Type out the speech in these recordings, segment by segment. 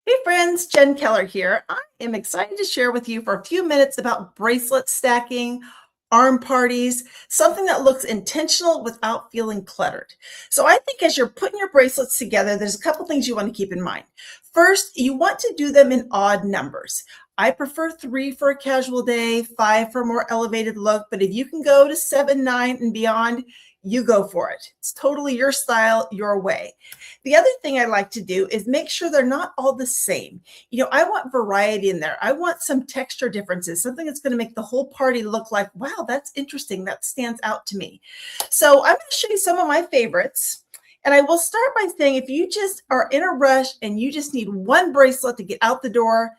Hey friends, Jen Keller here. I am excited to share with you for a few minutes about bracelet stacking, arm parties, something that looks intentional without feeling cluttered. So I think as you're putting your bracelets together, there's a couple things you want to keep in mind. First, you want to do them in odd numbers. I prefer 3 for a casual day, 5 for a more elevated look, but if you can go to 7, 9 and beyond, you go for it. It's totally your style, your way. The other thing I like to do is make sure they're not all the same. I want variety in there. I want some texture differences, something that's going to make the whole party look like, wow, that's interesting. That stands out to me. So I'm going to show you some of my favorites. And I will start by saying, if you just are in a rush and you just need one bracelet to get out the door,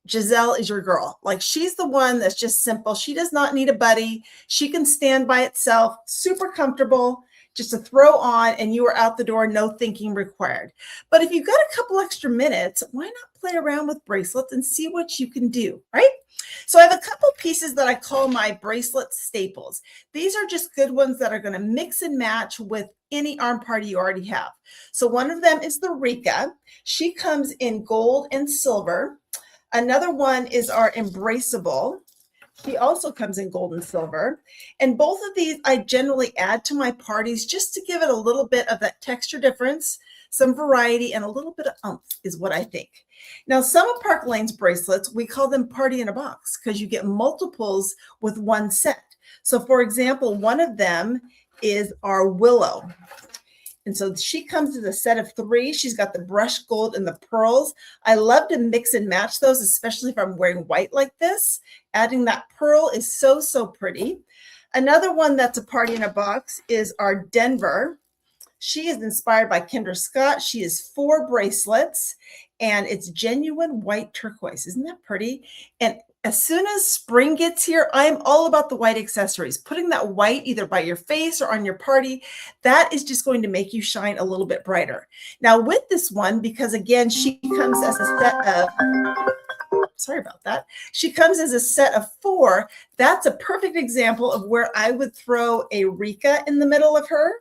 Giselle is your girl. Like, she's the one that's just simple. She does not need a buddy. She can stand by itself, super comfortable, just to throw on and you are out the door, no thinking required. But if you've got a couple extra minutes, why not play around with bracelets and see what you can do, right? So I have a couple pieces that I call my bracelet staples. These are just good ones that are going to mix and match with any arm party you already have. So one of them is the Rika. She comes in gold and silver. Another one is our Embraceable. He also comes in gold and silver. And both of these I generally add to my parties just to give it a little bit of that texture difference, some variety, and a little bit of oomph is what I think. Now, some of Park Lane's bracelets, we call them party in a box because you get multiples with one set. So for example, one of them is our Willow. And so she comes as a set of 3. She's got the brushed gold and the pearls. I love to mix and match those, especially if I'm wearing white like this. Adding that pearl is so, so pretty. Another one that's a party in a box is our Denver. She is inspired by Kendra Scott. She is 4 bracelets, and it's genuine white turquoise. Isn't that pretty? And as soon as spring gets here, I'm all about the white accessories. Putting that white either by your face or on your party, that is just going to make you shine a little bit brighter. Now with this one, because again, she comes as a set of, sorry about that. She comes as a set of 4. That's a perfect example of where I would throw a Rika in the middle of her,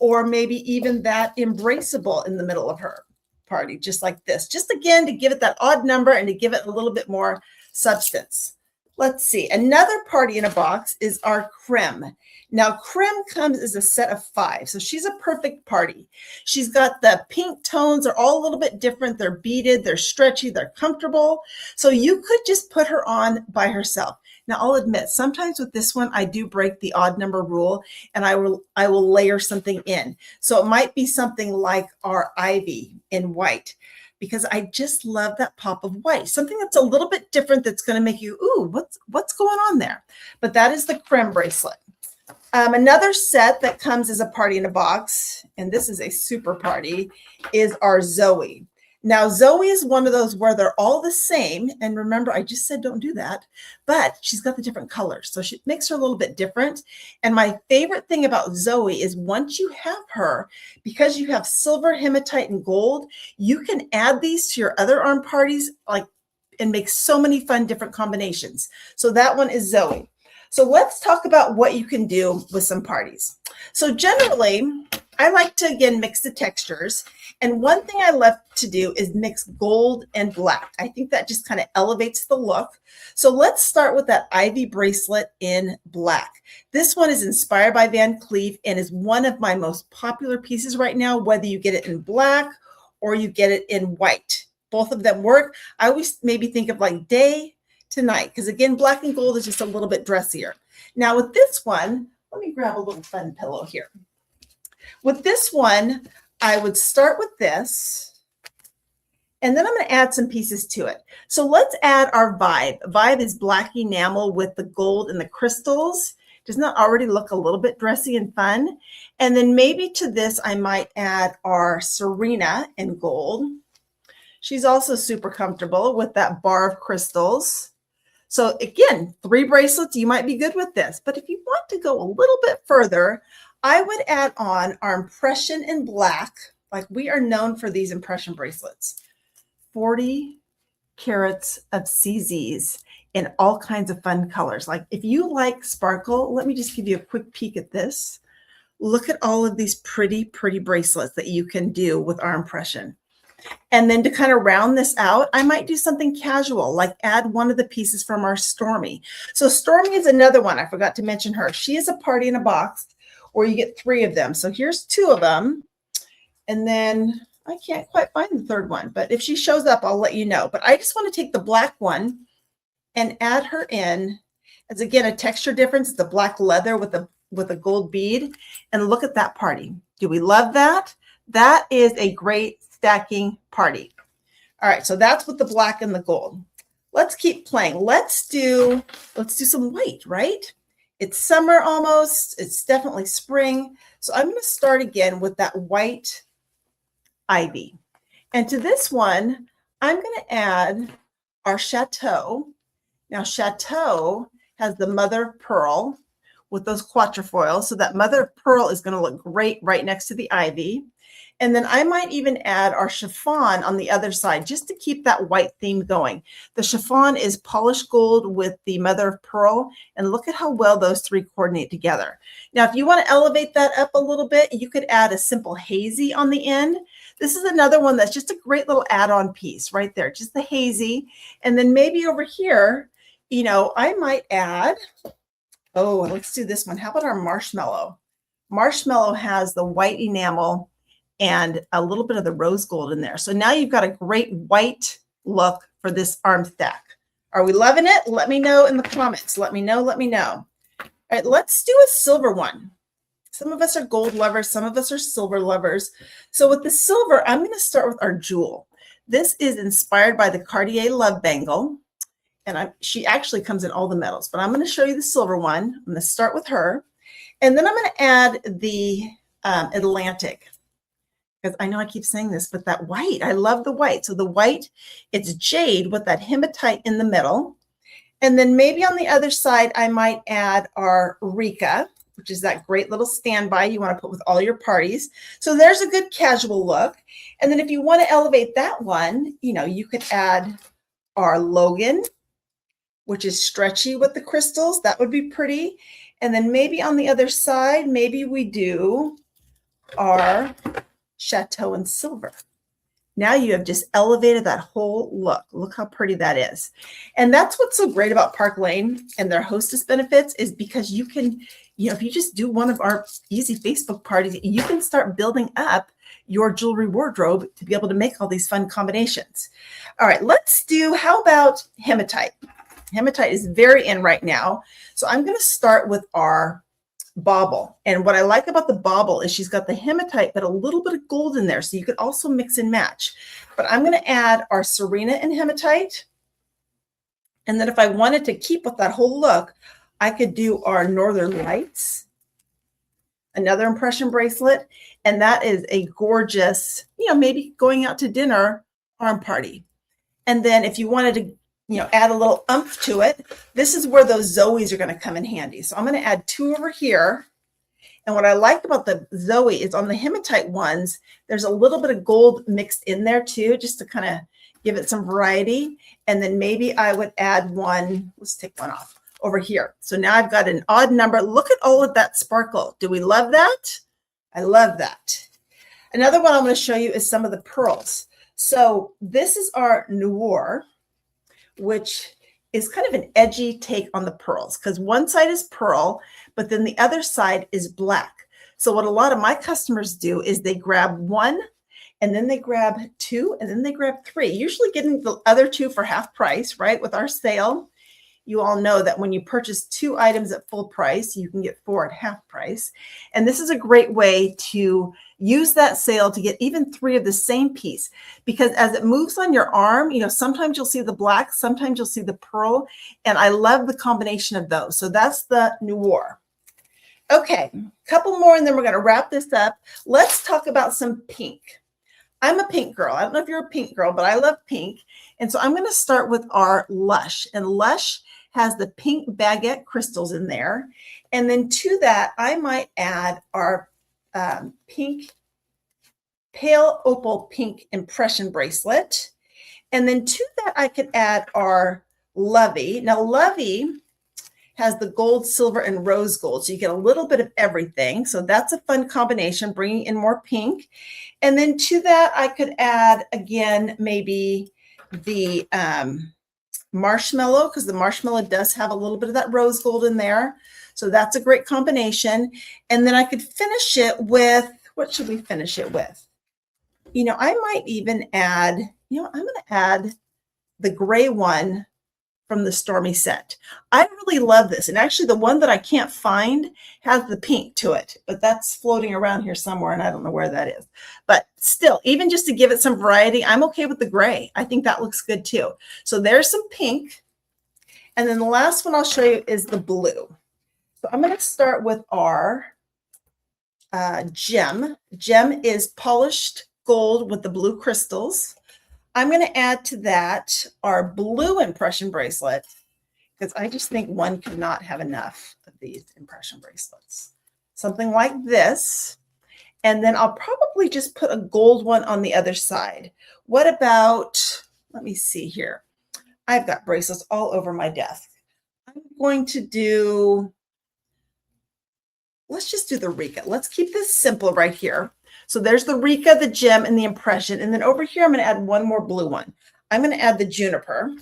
or maybe even that Embraceable in the middle of her party, just like this. Just again, to give it that odd number and to give it a little bit more substance. Let's see. Another party in a box is our Creme. Now, Creme comes as a set of 5. So she's a perfect party. She's got the pink tones are all a little bit different. They're beaded, they're stretchy, they're comfortable. So you could just put her on by herself. Now, I'll admit, sometimes with this one, I do break the odd number rule and I will layer something in. So it might be something like our Ivy in white, because I just love that pop of white, something that's a little bit different that's going to make you, ooh, what's going on there? But that is the Creme bracelet. Another set that comes as a party in a box, and this is a super party, is our Zoe. Now, Zoe is one of those where they're all the same. And remember, I just said don't do that, but she's got the different colors. So she makes her a little bit different. And my favorite thing about Zoe is once you have her, because you have silver, hematite, and gold, you can add these to your other arm parties and make so many fun different combinations. So that one is Zoe. So let's talk about what you can do with some parties. So generally, I like to, again, mix the textures. And one thing I love to do is mix gold and black. I think that just kind of elevates the look. So let's start with that Ivy bracelet in black. This one is inspired by Van Cleef and is one of my most popular pieces right now, whether you get it in black or you get it in white. Both of them work. I always maybe think of like day to night, because again, black and gold is just a little bit dressier. Now with this one, let me grab a little fun pillow here. With this one, I would start with this, and then I'm going to add some pieces to it. So let's add our Vibe. Vibe is black enamel with the gold and the crystals. Does not already look a little bit dressy and fun? And then maybe to this, I might add our Serena in gold. She's also super comfortable with that bar of crystals. So again, 3 bracelets, you might be good with this. But if you want to go a little bit further, I would add on our impression in black. Like, we are known for these impression bracelets. 40 carats of CZs in all kinds of fun colors. Like, if you like sparkle, let me just give you a quick peek at this. Look at all of these pretty, pretty bracelets that you can do with our impression. And then to kind of round this out, I might do something casual, like add one of the pieces from our Stormy. So Stormy is another one. I forgot to mention her. She is a party in a box where you get 3 of them. So here's 2 of them. And then I can't quite find the third one, but if she shows up, I'll let you know. But I just want to take the black one and add her in as, again, a texture difference. The black leather with a gold bead. And look at that party. Do we love that? That is a great stacking party. All right, so that's with the black and the gold. Let's keep playing. Let's do some white, right? It's summer almost. It's definitely spring. So I'm going to start again with that white ivy. And to this one, I'm going to add our Chateau. Now, Chateau has the mother of pearl with those quatrefoils. So that mother of pearl is going to look great right next to the ivy. And then I might even add our chiffon on the other side just to keep that white theme going. The chiffon is polished gold with the mother of pearl. And look at how well those 3 coordinate together. Now, if you want to elevate that up a little bit, you could add a simple hazy on the end. This is another one that's just a great little add-on piece right there, just the hazy. And then maybe over here, you know, I might add, oh, let's do this one. How about our marshmallow? Marshmallow has the white enamel and a little bit of the rose gold in there. So now you've got a great white look for this arm stack. Are we loving it? Let me know in the comments. Let me know. All right, let's do a silver one. Some of us are gold lovers. Some of us are silver lovers. So with the silver, I'm going to start with our jewel. This is inspired by the Cartier Love Bangle. And she actually comes in all the metals, but I'm going to show you the silver one. I'm going to start with her. And then I'm going to add the Atlantic. Because I know I keep saying this, but that white, I love the white. So the white, it's jade with that hematite in the middle. And then maybe on the other side, I might add our Rika, which is that great little standby you want to put with all your parties. So there's a good casual look. And then if you want to elevate that one, you know, you could add our Logan, which is stretchy with the crystals. That would be pretty. And then maybe on the other side, maybe we do our Chateau in silver. Now you have just elevated that whole look. Look how pretty that is. And that's what's so great about Park Lane and their hostess benefits is because you can, you know, if you just do one of our easy Facebook parties, you can start building up your jewelry wardrobe to be able to make all these fun combinations. All right, let's do, how about hematite? Hematite is very in right now. So I'm going to start with our bauble. And what I like about the bauble is she's got the hematite, but a little bit of gold in there. So you could also mix and match. But I'm going to add our Serena in hematite. And then if I wanted to keep with that whole look, I could do our Northern Lights, another impression bracelet. And that is a gorgeous, you know, maybe going out to dinner arm party. And then if you wanted to, you know, add a little oomph to it, this is where those Zoes are going to come in handy. So I'm going to add 2 over here. And what I like about the Zoe is on the hematite ones, there's a little bit of gold mixed in there too, just to kind of give it some variety. And then maybe I would add one, let's take one off over here. So now I've got an odd number. Look at all of that sparkle. Do we love that? I love that. Another one I'm going to show you is some of the pearls. So this is our Noir, which is kind of an edgy take on the pearls because one side is pearl, but then the other side is black. So what a lot of my customers do is they grab 1 and then they grab 2 and then they grab 3, usually getting the other 2 for half price, right? With our sale, you all know that when you purchase 2 items at full price, you can get 4 at half price. And this is a great way to use that sale to get even 3 of the same piece, because as it moves on your arm, you know, sometimes you'll see the black, sometimes you'll see the pearl, and I love the combination of those. So that's the Noir. Okay, a couple more and then we're going to wrap this up. Let's talk about some pink. I'm a pink girl. I don't know if you're a pink girl, but I love pink. And so I'm going to start with our Lush. And Lush has the pink baguette crystals in there. And then to that, I might add our pink, pale opal pink impression bracelet. And then to that, I could add our Lovey. Now, Lovey has the gold, silver, and rose gold. So you get a little bit of everything. So that's a fun combination, bringing in more pink. And then to that, I could add, again, maybe the marshmallow, because the marshmallow does have a little bit of that rose gold in there. So that's a great combination. And then I could finish it with, what should we finish it with? You know, I might even add, you know, I'm going to add the gray one from the Stormy set. I really love this. And actually the one that I can't find has the pink to it, but that's floating around here somewhere and I don't know where that is. But still, even just to give it some variety, I'm okay with the gray. I think that looks good too. So there's some pink. And then the last one I'll show you is the blue. So I'm going to start with our gem. Gem is polished gold with the blue crystals. I'm going to add to that our blue impression bracelet because I just think one could not have enough of these impression bracelets. Something like this. And then I'll probably just put a gold one on the other side. What about, let me see here. I've got bracelets all over my desk. I'm going to do, let's just do the Rika. Let's keep this simple right here. So there's the Rika, the gem, and the impression. And then over here, I'm going to add one more blue one. I'm going to add the juniper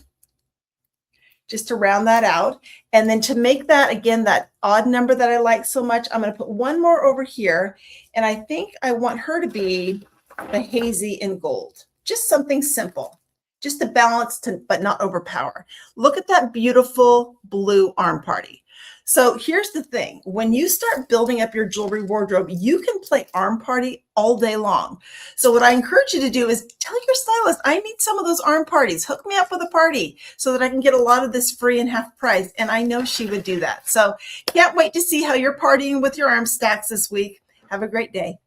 just to round that out. And then to make that, again, that odd number that I like so much, I'm going to put one more over here. And I think I want her to be the hazy in gold. Just something simple, just to balance, but not overpower. Look at that beautiful blue arm party. So here's the thing. When you start building up your jewelry wardrobe, you can play arm party all day long. So what I encourage you to do is tell your stylist, I need some of those arm parties. Hook me up with a party so that I can get a lot of this free and half price. And I know she would do that. So can't wait to see how you're partying with your arm stacks this week. Have a great day.